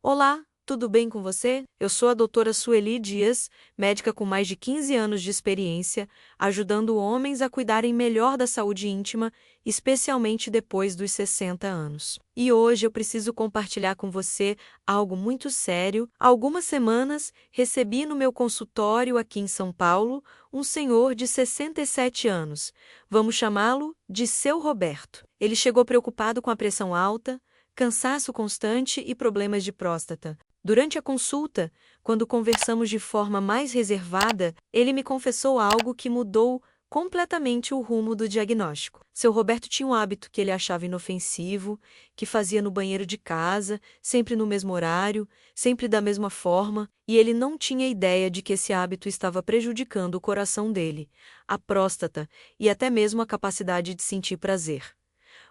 Olá, tudo bem com você? Eu sou a doutora Sueli Dias, médica com mais de 15 anos de experiência, ajudando homens a cuidarem melhor da saúde íntima, especialmente depois dos 60 anos. E hoje eu preciso compartilhar com você algo muito sério. Há algumas semanas, recebi no meu consultório aqui em São Paulo um senhor de 67 anos. Vamos chamá-lo de Seu Roberto. Ele chegou preocupado com a pressão alta, cansaço constante e problemas de próstata. Durante a consulta, quando conversamos de forma mais reservada, ele me confessou algo que mudou completamente o rumo do diagnóstico. Seu Roberto tinha um hábito que ele achava inofensivo, que fazia no banheiro de casa, sempre no mesmo horário, sempre da mesma forma, e ele não tinha ideia de que esse hábito estava prejudicando o coração dele, a próstata e até mesmo a capacidade de sentir prazer.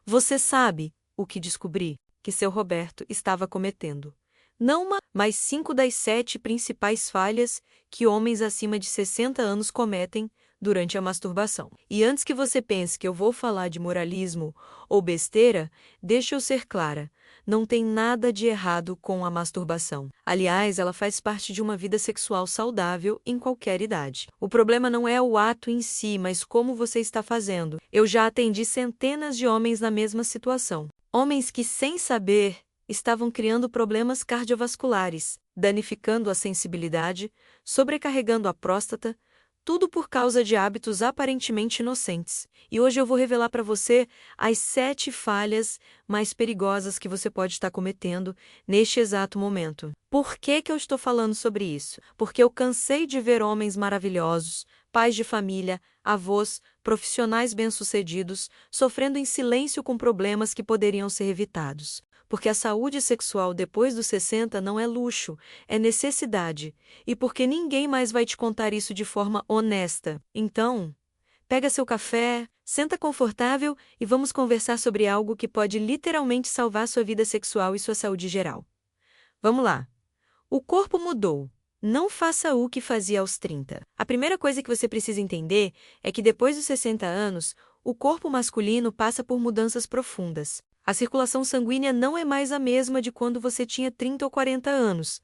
Você sabe o que descobri? Que seu Roberto estava cometendo. Não uma, mas 5 das 7 principais falhas que homens acima de 60 anos cometem durante a masturbação. E antes que você pense que eu vou falar de moralismo ou besteira, deixa eu ser clara. Não tem nada de errado com a masturbação. Aliás, ela faz parte de uma vida sexual saudável em qualquer idade. O problema não é o ato em si, mas como você está fazendo. Eu já atendi centenas de homens na mesma situação. Homens que, sem saber, estavam criando problemas cardiovasculares, danificando a sensibilidade, sobrecarregando a próstata, tudo por causa de hábitos aparentemente inocentes. E hoje eu vou revelar para você as 7 falhas mais perigosas que você pode estar cometendo neste exato momento. Por que eu estou falando sobre isso? Porque eu cansei de ver homens maravilhosos, pais de família, avós, profissionais bem-sucedidos, sofrendo em silêncio com problemas que poderiam ser evitados. Porque a saúde sexual depois dos 60 não é luxo, é necessidade. E porque ninguém mais vai te contar isso de forma honesta. Então, pega seu café, senta confortável e vamos conversar sobre algo que pode literalmente salvar sua vida sexual e sua saúde geral. Vamos lá. O corpo mudou. Não faça o que fazia aos 30. A primeira coisa que você precisa entender é que depois dos 60 anos, o corpo masculino passa por mudanças profundas. A circulação sanguínea não é mais a mesma de quando você tinha 30 ou 40 anos.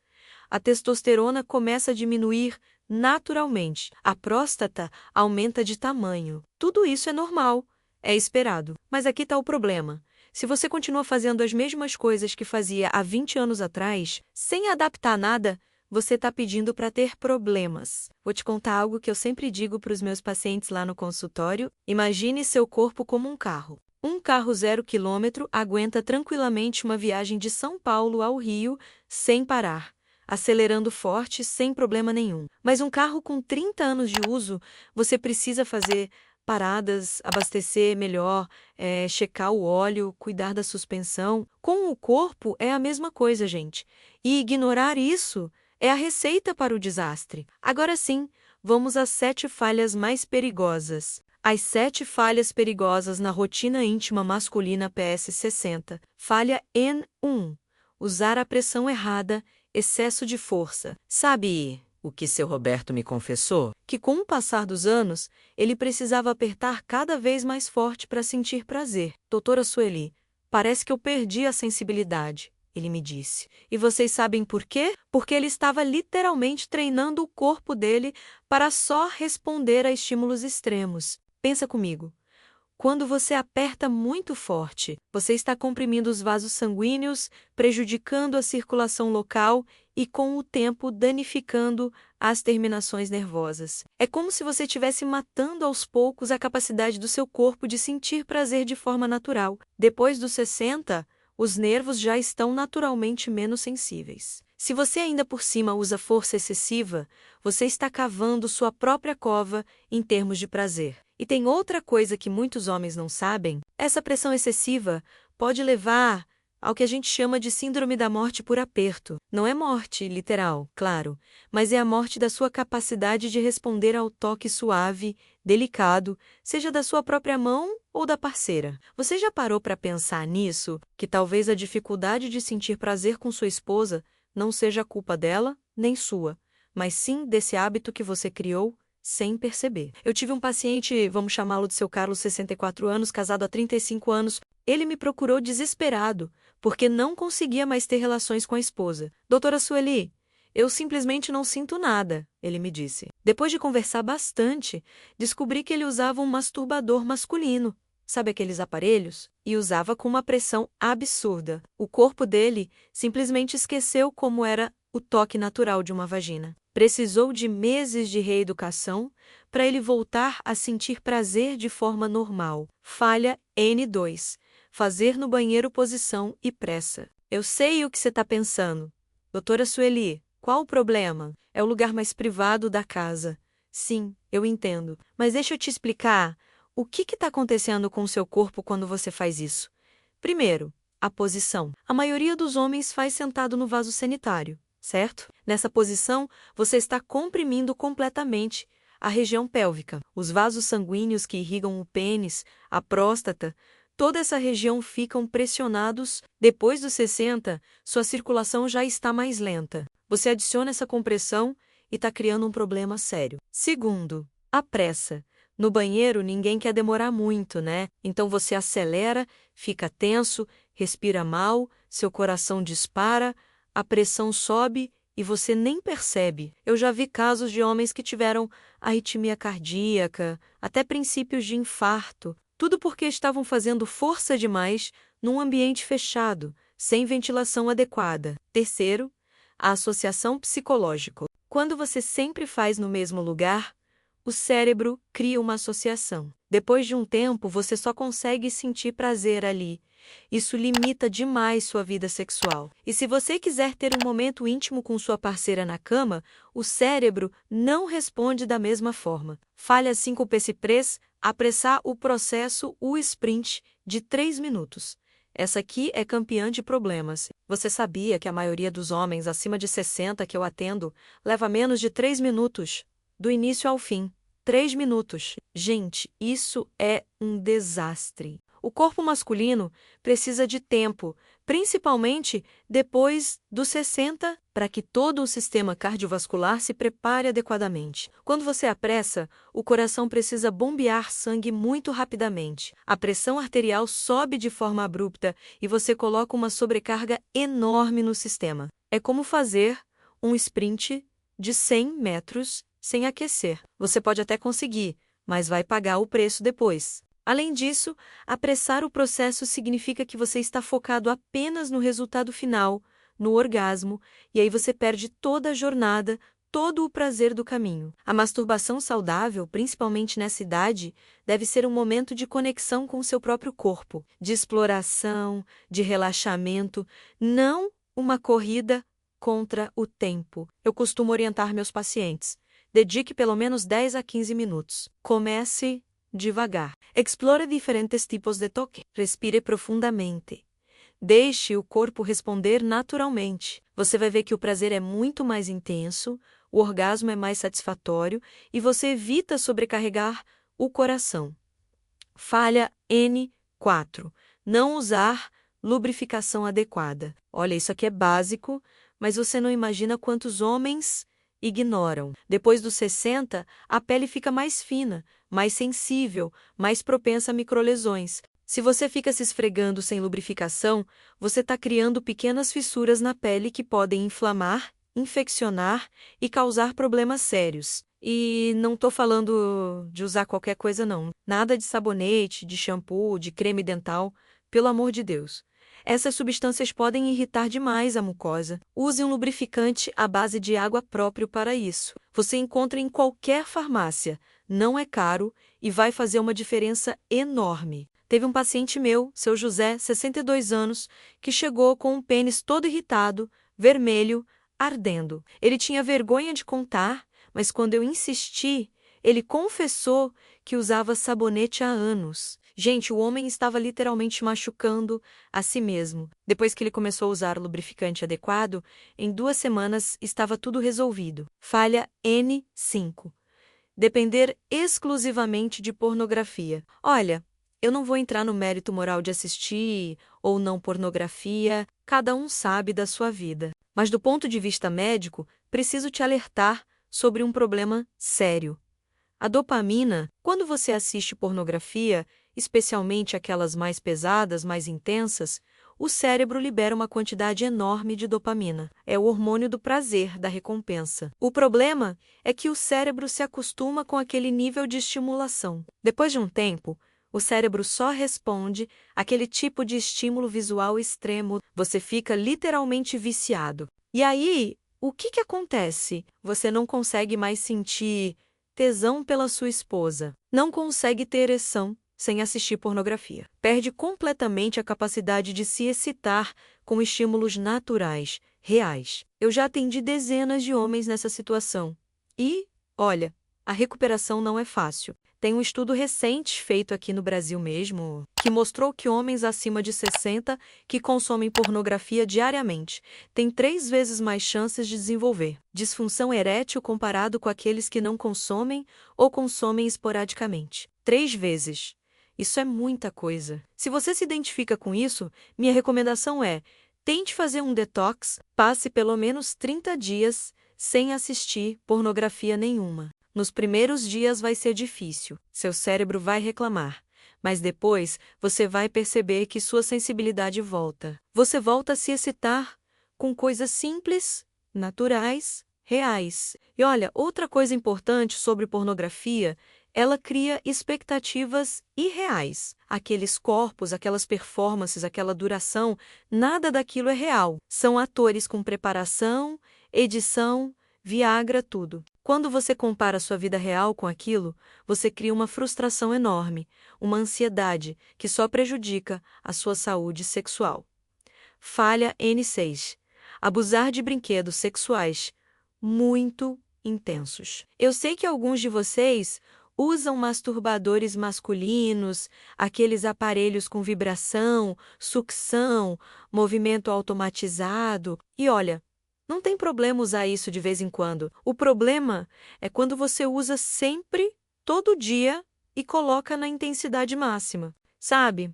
A testosterona começa a diminuir naturalmente. A próstata aumenta de tamanho. Tudo isso é normal, é esperado. Mas aqui está o problema. Se você continua fazendo as mesmas coisas que fazia há 20 anos atrás, sem adaptar nada, você está pedindo para ter problemas. Vou te contar algo que eu sempre digo para os meus pacientes lá no consultório. Imagine seu corpo como um carro. Um carro 0 km aguenta tranquilamente uma viagem de São Paulo ao Rio sem parar, acelerando forte sem problema nenhum. Mas um carro com 30 anos de uso, você precisa fazer paradas, abastecer melhor, checar o óleo, cuidar da suspensão. Com o corpo é a mesma coisa, gente. E ignorar isso é a receita para o desastre. Agora sim, vamos às 7 falhas mais perigosas. As 7 falhas perigosas na rotina íntima masculina PS60. Falha N1. Usar a pressão errada, excesso de força. Sabe o que seu Roberto me confessou? Que com o passar dos anos, ele precisava apertar cada vez mais forte para sentir prazer. Doutora Sueli, parece que eu perdi a sensibilidade, ele me disse. E vocês sabem por quê? Porque ele estava literalmente treinando o corpo dele para só responder a estímulos extremos. Pensa comigo. Quando você aperta muito forte, você está comprimindo os vasos sanguíneos, prejudicando a circulação local e, com o tempo, danificando as terminações nervosas. É como se você estivesse matando aos poucos a capacidade do seu corpo de sentir prazer de forma natural. Depois dos 60, os nervos já estão naturalmente menos sensíveis. Se você ainda por cima usa força excessiva, você está cavando sua própria cova em termos de prazer. E tem outra coisa que muitos homens não sabem: essa pressão excessiva pode levar ao que a gente chama de síndrome da morte por aperto. Não é morte literal, claro, mas é a morte da sua capacidade de responder ao toque suave, delicado, seja da sua própria mão ou da parceira. Você já parou para pensar nisso? Que talvez a dificuldade de sentir prazer com sua esposa não seja culpa dela, nem sua, mas sim desse hábito que você criou sem perceber. Eu tive um paciente, vamos chamá-lo de seu Carlos, 64 anos, casado há 35 anos. Ele me procurou desesperado, porque não conseguia mais ter relações com a esposa. Doutora Sueli, eu simplesmente não sinto nada, ele me disse. Depois de conversar bastante, descobri que ele usava um masturbador masculino. Sabe aqueles aparelhos? E usava com uma pressão absurda. O corpo dele simplesmente esqueceu como era o toque natural de uma vagina. Precisou de meses de reeducação para ele voltar a sentir prazer de forma normal. Falha N2. Fazer no banheiro posição e pressa. Eu sei o que você está pensando. Doutora Sueli, qual o problema? É o lugar mais privado da casa. Sim, eu entendo. Mas deixa eu te explicar. O que está acontecendo com o seu corpo quando você faz isso? Primeiro, a posição. A maioria dos homens faz sentado no vaso sanitário, certo? Nessa posição, você está comprimindo completamente a região pélvica. Os vasos sanguíneos que irrigam o pênis, a próstata, toda essa região ficam pressionados. Depois dos 60, sua circulação já está mais lenta. Você adiciona essa compressão e está criando um problema sério. Segundo, a pressa. No banheiro, ninguém quer demorar muito, né? Então você acelera, fica tenso, respira mal, seu coração dispara, a pressão sobe e você nem percebe. Eu já vi casos de homens que tiveram arritmia cardíaca, até princípios de infarto, tudo porque estavam fazendo força demais num ambiente fechado, sem ventilação adequada. Terceiro, a associação psicológica. Quando você sempre faz no mesmo lugar, o cérebro cria uma associação. Depois de um tempo, você só consegue sentir prazer ali. Isso limita demais sua vida sexual. E se você quiser ter um momento íntimo com sua parceira na cama, o cérebro não responde da mesma forma. Falha 5P-Press, apressar o processo, o sprint, de 3 minutos. Essa aqui é campeã de problemas. Você sabia que a maioria dos homens acima de 60 que eu atendo leva menos de 3 minutos? Do início ao fim. 3 minutos. Gente, isso é um desastre. O corpo masculino precisa de tempo, principalmente depois dos 60, para que todo o sistema cardiovascular se prepare adequadamente. Quando você apressa, o coração precisa bombear sangue muito rapidamente. A pressão arterial sobe de forma abrupta e você coloca uma sobrecarga enorme no sistema. É como fazer um sprint de 100 metros sem aquecer. Você pode até conseguir, mas vai pagar o preço depois. Além disso, apressar o processo significa que você está focado apenas no resultado final, no orgasmo, e aí você perde toda a jornada, todo o prazer do caminho. A masturbação saudável, principalmente nessa idade, deve ser um momento de conexão com o seu próprio corpo, de exploração, de relaxamento, não uma corrida contra o tempo. Eu costumo orientar meus pacientes. Dedique pelo menos 10 a 15 minutos. Comece devagar. Explore diferentes tipos de toque. Respire profundamente. Deixe o corpo responder naturalmente. Você vai ver que o prazer é muito mais intenso, o orgasmo é mais satisfatório e você evita sobrecarregar o coração. Falha N4. Não usar lubrificação adequada. Olha, isso aqui é básico, mas você não imagina quantos homens ignoram. Depois dos 60, a pele fica mais fina, mais sensível, mais propensa a microlesões. Se você fica se esfregando sem lubrificação, você está criando pequenas fissuras na pele que podem inflamar, infeccionar e causar problemas sérios. E não estou falando de usar qualquer coisa não. Nada de sabonete, de shampoo, de creme dental, pelo amor de Deus. Essas substâncias podem irritar demais a mucosa. Use um lubrificante à base de água próprio para isso. Você encontra em qualquer farmácia, não é caro e vai fazer uma diferença enorme. Teve um paciente meu, seu José, 62 anos, que chegou com o pênis todo irritado, vermelho, ardendo. Ele tinha vergonha de contar, mas quando eu insisti, ele confessou que usava sabonete há anos. Gente, o homem estava literalmente machucando a si mesmo. Depois que ele começou a usar o lubrificante adequado, em 2 semanas estava tudo resolvido. Falha N5. Depender exclusivamente de pornografia. Olha, eu não vou entrar no mérito moral de assistir ou não pornografia, cada um sabe da sua vida. Mas do ponto de vista médico, preciso te alertar sobre um problema sério. A dopamina, quando você assiste pornografia, especialmente aquelas mais pesadas, mais intensas, o cérebro libera uma quantidade enorme de dopamina. É o hormônio do prazer, da recompensa. O problema é que o cérebro se acostuma com aquele nível de estimulação. Depois de um tempo, o cérebro só responde àquele tipo de estímulo visual extremo. Você fica literalmente viciado. E aí, o que acontece? Você não consegue mais sentir tesão pela sua esposa. Não consegue ter ereção sem assistir pornografia. Perde completamente a capacidade de se excitar com estímulos naturais, reais. Eu já atendi dezenas de homens nessa situação. E, olha, a recuperação não é fácil. Tem um estudo recente feito aqui no Brasil mesmo, que mostrou que homens acima de 60 que consomem pornografia diariamente têm 3 vezes mais chances de desenvolver disfunção erétil comparado com aqueles que não consomem ou consomem esporadicamente. 3 vezes. Isso é muita coisa. Se você se identifica com isso, minha recomendação é: tente fazer um detox, passe pelo menos 30 dias sem assistir pornografia nenhuma. Nos primeiros dias vai ser difícil, seu cérebro vai reclamar, mas depois você vai perceber que sua sensibilidade volta. Você volta a se excitar com coisas simples, naturais, reais. E olha, outra coisa importante sobre pornografia, ela cria expectativas irreais. Aqueles corpos, aquelas performances, aquela duração, nada daquilo é real. São atores com preparação, edição, Viagra, tudo. Quando você compara sua vida real com aquilo, você cria uma frustração enorme, uma ansiedade que só prejudica a sua saúde sexual. Falha N6. Abusar de brinquedos sexuais muito intensos. Eu sei que alguns de vocês usam masturbadores masculinos, aqueles aparelhos com vibração, sucção, movimento automatizado. E olha, não tem problema usar isso de vez em quando. O problema é quando você usa sempre, todo dia, e coloca na intensidade máxima. Sabe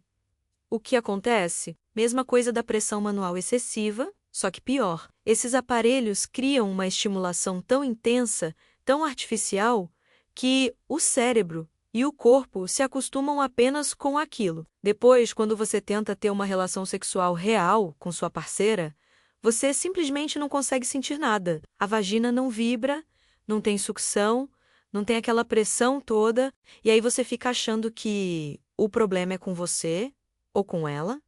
o que acontece? Mesma coisa da pressão manual excessiva, só que pior. Esses aparelhos criam uma estimulação tão intensa, tão artificial, que o cérebro e o corpo se acostumam apenas com aquilo. Depois, quando você tenta ter uma relação sexual real com sua parceira, você simplesmente não consegue sentir nada. A vagina não vibra, não tem sucção, não tem aquela pressão toda, e aí você fica achando que o problema é com você ou com ela,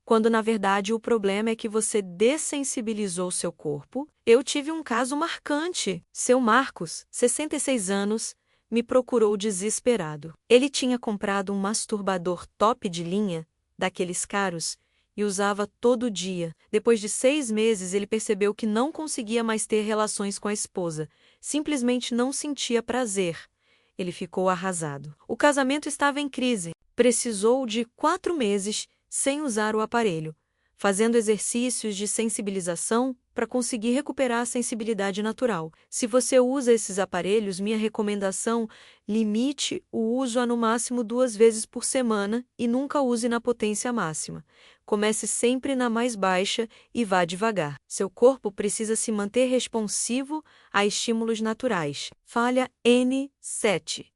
quando na verdade o problema é que você dessensibilizou seu corpo. Eu tive um caso marcante. Seu Marcos, 66 anos, me procurou desesperado. Ele tinha comprado um masturbador top de linha, daqueles caros, e usava todo dia. Depois de 6 meses, ele percebeu que não conseguia mais ter relações com a esposa. Simplesmente não sentia prazer. Ele ficou arrasado. O casamento estava em crise. Precisou de 4 meses sem usar o aparelho, fazendo exercícios de sensibilização para conseguir recuperar a sensibilidade natural. Se você usa esses aparelhos, minha recomendação: limite o uso a no máximo 2 vezes por semana e nunca use na potência máxima. Comece sempre na mais baixa e vá devagar. Seu corpo precisa se manter responsivo a estímulos naturais. Falha N7.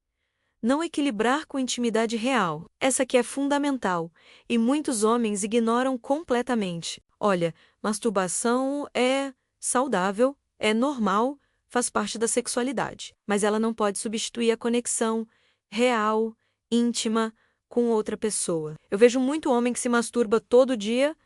Não equilibrar com intimidade real. Essa aqui é fundamental, e muitos homens ignoram completamente. Olha, masturbação é saudável, é normal, faz parte da sexualidade, mas ela não pode substituir a conexão real, íntima, com outra pessoa. Eu vejo muito homem que se masturba todo dia,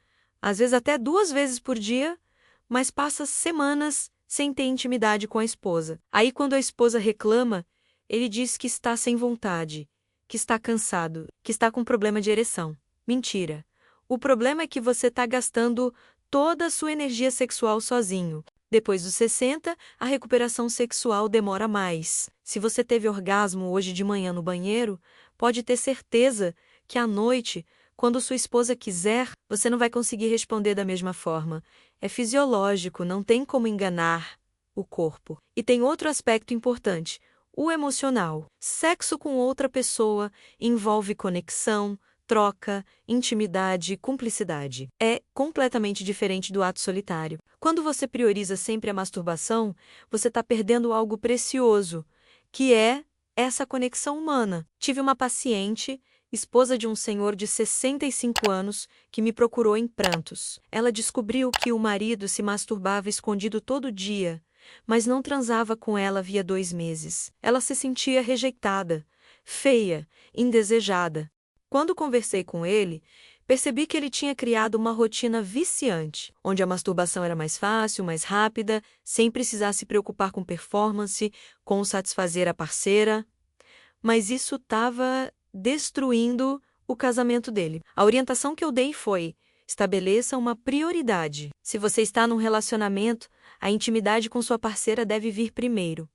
às vezes até 2 vezes por dia, mas passa semanas sem ter intimidade com a esposa. Aí quando a esposa reclama, ele diz que está sem vontade, que está cansado, que está com problema de ereção. Mentira. O problema é que você está gastando toda a sua energia sexual sozinho. Depois dos 60, a recuperação sexual demora mais. Se você teve orgasmo hoje de manhã no banheiro, pode ter certeza que à noite, quando sua esposa quiser, você não vai conseguir responder da mesma forma. É fisiológico, não tem como enganar o corpo. E tem outro aspecto importante: o emocional. Sexo com outra pessoa envolve conexão, troca, intimidade, cumplicidade. É completamente diferente do ato solitário. Quando você prioriza sempre a masturbação, você está perdendo algo precioso, que é essa conexão humana. Tive uma paciente esposa de um senhor de 65 anos, que me procurou em prantos. Ela descobriu que o marido se masturbava escondido todo dia, mas não transava com ela havia 2 meses. Ela se sentia rejeitada, feia, indesejada. Quando conversei com ele, percebi que ele tinha criado uma rotina viciante, onde a masturbação era mais fácil, mais rápida, sem precisar se preocupar com performance, com satisfazer a parceira. Mas isso estava destruindo o casamento dele. A orientação que eu dei foi: estabeleça uma prioridade. Se você está num relacionamento, a intimidade com sua parceira deve vir primeiro.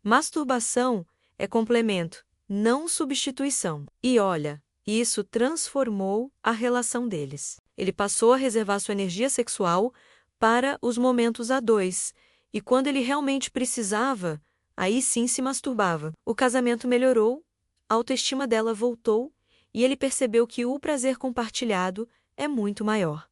Masturbação é complemento, não substituição. E olha, isso transformou a relação deles. Ele passou a reservar sua energia sexual para os momentos a dois, e quando ele realmente precisava, aí sim se masturbava. O casamento melhorou, a autoestima dela voltou, e ele percebeu que o prazer compartilhado é muito maior.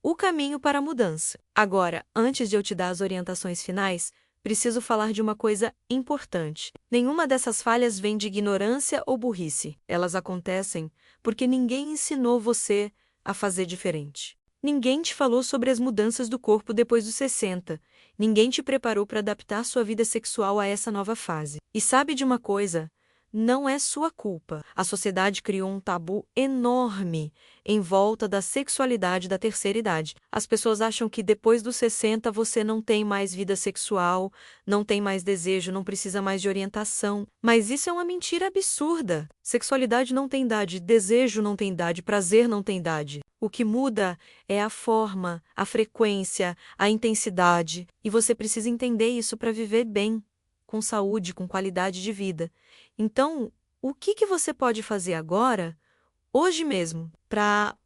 O caminho para a mudança. Agora, antes de eu te dar as orientações finais, preciso falar de uma coisa importante. Nenhuma dessas falhas vem de ignorância ou burrice. Elas acontecem porque ninguém ensinou você a fazer diferente. Ninguém te falou sobre as mudanças do corpo depois dos 60. Ninguém te preparou para adaptar sua vida sexual a essa nova fase. E sabe de uma coisa? Não é sua culpa. A sociedade criou um tabu enorme em volta da sexualidade da terceira idade. As pessoas acham que depois dos 60 você não tem mais vida sexual, não tem mais desejo, não precisa mais de orientação. Mas isso é uma mentira absurda. Sexualidade não tem idade, desejo não tem idade, prazer não tem idade. O que muda é a forma, a frequência, a intensidade. E você precisa entender isso para viver bem, com saúde, com qualidade de vida. Então, o que você pode fazer agora, hoje mesmo, para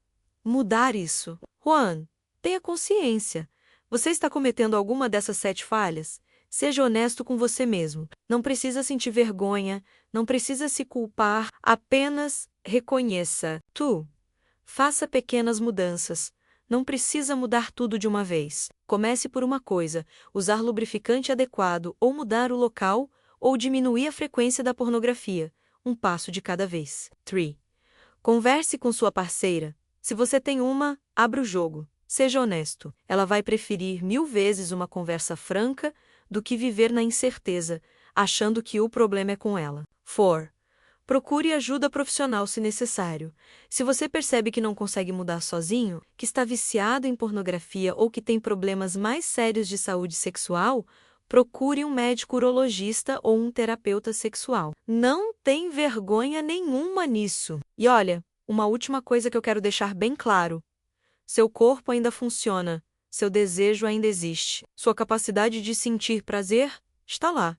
mudar isso? Juan, tenha consciência. Você está cometendo alguma dessas 7 falhas? Seja honesto com você mesmo. Não precisa sentir vergonha, não precisa se culpar, apenas reconheça. Faça pequenas mudanças. Não precisa mudar tudo de uma vez. Comece por uma coisa: usar lubrificante adequado ou mudar o local ou diminuir a frequência da pornografia, um passo de cada vez. 3. Converse com sua parceira. Se você tem uma, abra o jogo. Seja honesto. Ela vai preferir 1000 vezes uma conversa franca do que viver na incerteza, achando que o problema é com ela. 4. Procure ajuda profissional se necessário. Se você percebe que não consegue mudar sozinho, que está viciado em pornografia ou que tem problemas mais sérios de saúde sexual, procure um médico urologista ou um terapeuta sexual. Não tem vergonha nenhuma nisso. E olha, uma última coisa que eu quero deixar bem claro: seu corpo ainda funciona, seu desejo ainda existe, sua capacidade de sentir prazer está lá.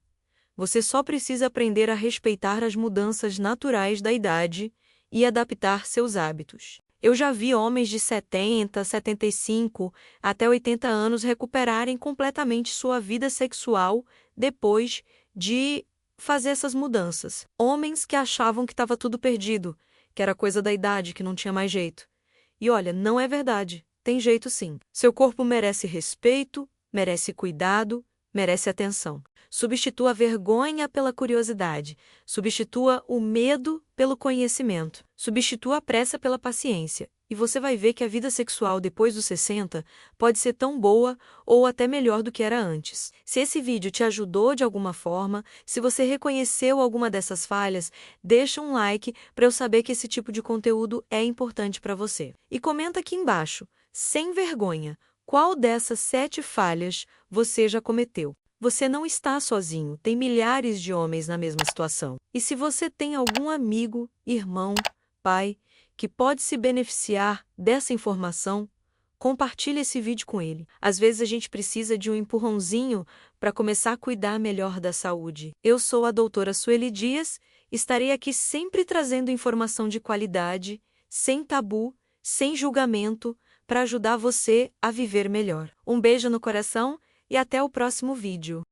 Você só precisa aprender a respeitar as mudanças naturais da idade e adaptar seus hábitos. Eu já vi homens de 70, 75 até 80 anos recuperarem completamente sua vida sexual depois de fazer essas mudanças. Homens que achavam que estava tudo perdido, que era coisa da idade, que não tinha mais jeito. E olha, não é verdade. Tem jeito sim. Seu corpo merece respeito, merece cuidado, merece atenção. Substitua a vergonha pela curiosidade. Substitua o medo pelo conhecimento. Substitua a pressa pela paciência. E você vai ver que a vida sexual depois dos 60 pode ser tão boa ou até melhor do que era antes. Se esse vídeo te ajudou de alguma forma, se você reconheceu alguma dessas falhas, deixa um like para eu saber que esse tipo de conteúdo é importante para você. E comenta aqui embaixo, sem vergonha, qual dessas 7 falhas você já cometeu. Você não está sozinho, tem milhares de homens na mesma situação. E se você tem algum amigo, irmão, pai, que pode se beneficiar dessa informação, compartilhe esse vídeo com ele. Às vezes a gente precisa de um empurrãozinho para começar a cuidar melhor da saúde. Eu sou a doutora Sueli Dias, estarei aqui sempre trazendo informação de qualidade, sem tabu, sem julgamento, para ajudar você a viver melhor. Um beijo no coração e até o próximo vídeo.